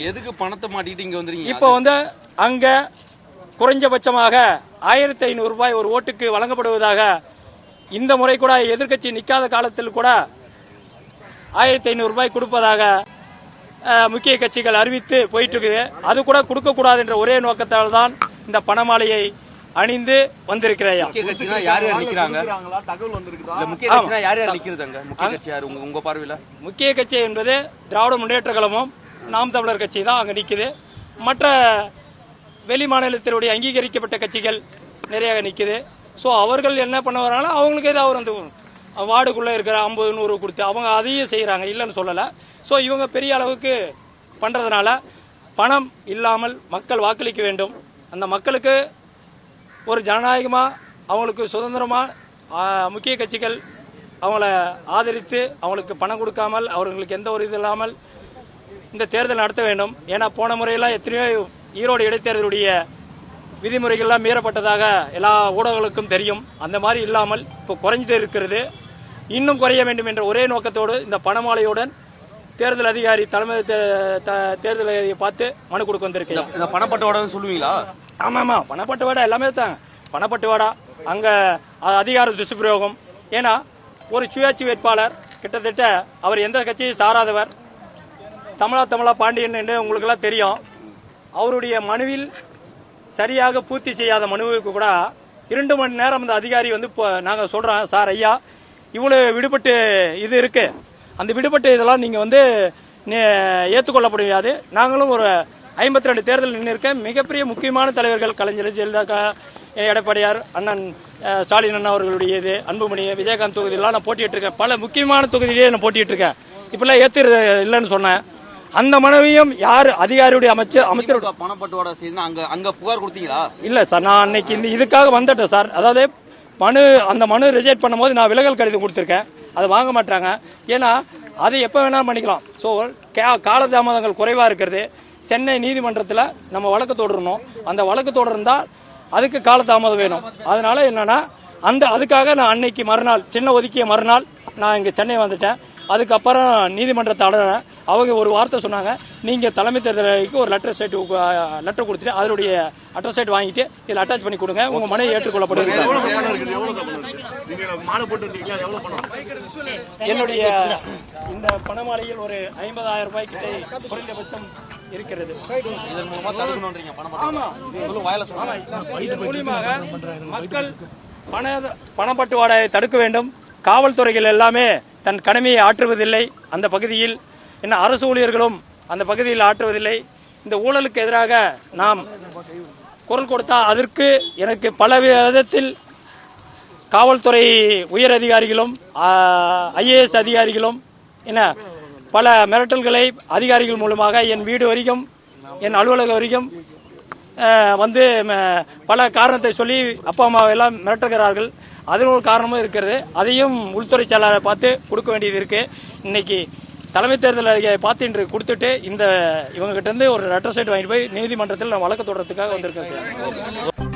எதுக்கு பணத்தை மாட்டிட்டு இங்க வந்துறீங்க? இப்போ அங்க குறைஞ்சபட்சமாக 1500 ரூபாய் ஒரு ஓட்டுக்கு வழங்கப்படுவதாக இந்த முறை கூட எதிர்க்கட்சி நிக்காத காலத்தில் கூட 1500 ரூபாய் கொடுப்பதாக முக்கிய கட்சிகள் அறிவித்து போயிட்டு இருக்குது. அது கூட கொடுக்க கூடாது என்ற ஒரே நோக்கத்தால் தான் இந்த பணமாலையை அணிந்து வந்திருக்கிறேன். முக்கிய கட்சினா யார் யார் நிக்கிறாங்க? தகவல் வந்திருக்குதா? முக்கிய கட்சினா யார் யார் நிக்கிறதாங்க? முக்கிய கட்சி யார் உங்க பார்வையில? முக்கிய கட்சி என்பது திராவிட முன்னேற்ற கழகமும் நாம் தமிழர் கட்சி தான் அங்க நிக்குது. மற்ற வெளி மாநிலத்தினுடைய அங்கீகரிக்கப்பட்ட கட்சிகள் நிறைய நிக்குது. ஸோ அவர்கள் என்ன பண்ண வராங்க, அவங்களுக்கு ஏதாவது வந்து வார்டுக்குள்ள இருக்கிற 50 100 கொடுத்து அவங்க அதையும் செய்யறாங்க, இல்லைன்னு சொல்லல. ஸோ இவங்க பெரிய அளவுக்கு பண்றதுனால பணம் இல்லாமல் மக்கள் வாக்களிக்க வேண்டும். அந்த மக்களுக்கு ஒரு ஜனநாயகமா அவங்களுக்கு சுதந்திரமா முக்கிய கட்சிகள் அவங்கள ஆதரித்து அவங்களுக்கு பணம் கொடுக்காமல் அவர்களுக்கு எந்த ஒரு இது இல்லாமல் இந்த தேர்தல் நடத்த வேண்டும். ஏன்னா போன முறையெல்லாம் எத்தனையோ ஈரோடு இடைத்தேர்தலுடைய விதிமுறைகள்லாம் மீறப்பட்டதாக எல்லா ஊடகங்களுக்கும் தெரியும். அந்த மாதிரி இல்லாமல் இப்போ குறைஞ்சிட்டு இருக்கிறது, இன்னும் குறைய வேண்டும் என்ற ஒரே நோக்கத்தோடு இந்த பணமாலையுடன் தேர்தல் அதிகாரி தலைமை தேர்தல் அதிகாரியை பார்த்து மனு கொடுக்க வந்திருக்கேன். பணப்பட்டுவாடா சொல்லுவீங்களா? ஆமா, பணப்பட்டுவாடா எல்லாமே தான். பணப்பட்டுவாடா, அங்க அதிகார துஷ்பிரயோகம். ஏன்னா ஒரு சுயாட்சி வேட்பாளர் கிட்டத்தட்ட அவர் எந்த கட்சியை சாராதவர், தமிழா பாண்டியன் என்று உங்களுக்கு எல்லாம் தெரியும். அவருடைய மனுவில் சரியாக பூர்த்தி செய்யாத மனுவுக்கு கூட 2 மணி நேரம் அந்த அதிகாரி நாங்க சொல்றோம், சார் ஐயா இவ்வளவு விடுபட்டு இது இருக்கு, அந்த விடுபட்டு இதெல்லாம் நீங்க ஏற்றுக்கொள்ள முடியாது. நாங்களும் ஒரு 52 தேர்தல் நின்று இருக்க மிகப்பெரிய முக்கியமான தலைவர்கள் கலைஞர் ஜெயலலிதா, எடப்பாடியார், அண்ணன் ஸ்டாலின் அண்ணா அவர்களுடைய இது அன்புமணி, விஜயகாந்த் தொகுதியெல்லாம் நான் போட்டிட்டு இருக்கேன். பல முக்கியமான தொகுதியிலேயே நான் போட்டிட்டு இருக்கேன். இப்பெல்லாம் ஏத்துறது இல்லைன்னு சொன்னேன். அந்த மனுவையும் யார் அதிகாரியுடைய அமைச்சர் பணப்பட்டுவாடா செய்து அங்க புகார் கொடுத்தீங்களா? இல்ல சார், நான் அன்னைக்கு இதுக்காக வந்துட்டேன் சார். அதாவது அந்த மனு ரிஜெக்ட் பண்ணும்போது நான் விலகல் கடிதம் கொடுத்திருக்கேன், அதை வாங்க மாட்டாங்க. ஏன்னா அதை எப்ப வேணாலும் பண்ணிக்கலாம். ஸோ காலதாமதங்கள் குறைவா இருக்கிறது. சென்னை நீதிமன்றத்தில் நம்ம வழக்கு தொடரணும். அந்த வழக்கு தொடர்ந்தால் அதுக்கு காலதாமதம் வேணும். அதனால என்னன்னா அதுக்காக நான் அன்னைக்கு மறுநாள் சின்ன ஒதுக்கிய மறுநாள் நான் இங்க சென்னை வந்துட்டேன். அதுக்கப்புறம் நீதிமன்றத்தை அடைறேன். அவங்க ஒரு வார்த்தை சொன்னாங்க, நீங்க தலைமை தேர்தலுக்கு ஒரு லெட்டர் கொடுத்துட்டு அதனுடைய அட்ரஸ் வாங்கிட்டு இதில் அட்டாச் பண்ணி கொடுங்க, உங்க மனை ஏற்றுக்கொள்ளப்படுது. என்னுடைய இந்த பணமாலையில் ஒரு 50,000 ரூபாய் கிட்ட குறைந்தபட்சம் இருக்கிறது. இதன் மூலியமாக மக்கள் பணப்பட்டுவாடாயை தடுக்க வேண்டும். காவல்துறைகள் எல்லாமே தன் கடமையை ஆற்றுவதில்லை. அந்த பகுதியில் என்ன அரசு ஊழியர்களும் அந்த பகுதியில் ஆற்றுவதில்லை. இந்த ஊழலுக்கு எதிராக நாம் குரல் கொடுத்தால் அதற்கு எனக்கு பல விதத்தில் காவல்துறை உயர் அதிகாரிகளும் IAS அதிகாரிகளும் பல மிரட்டல்களை அதிகாரிகள் மூலமாக என் வீடு வரைக்கும் என் அலுவலகம் வரைக்கும் பல காரணத்தை சொல்லி அப்பா அம்மாவை எல்லாம் மிரட்டுகிறார்கள். அதில் ஒரு காரணமும் இருக்கிறது. அதையும் உள்துறை செயலாளரை பார்த்து கொடுக்க வேண்டியது இருக்கு. இன்னைக்கு தலைமை தேர்தல் அதிகாரி பார்த்து இன்று கொடுத்துட்டு இவங்க கிட்ட இருந்து ஒரு லெட்டர் வாங்கிட்டு போய் நீதிமன்றத்தில் நான் வழக்கு தொடர்றதுக்காக வந்திருக்கேன் சார்.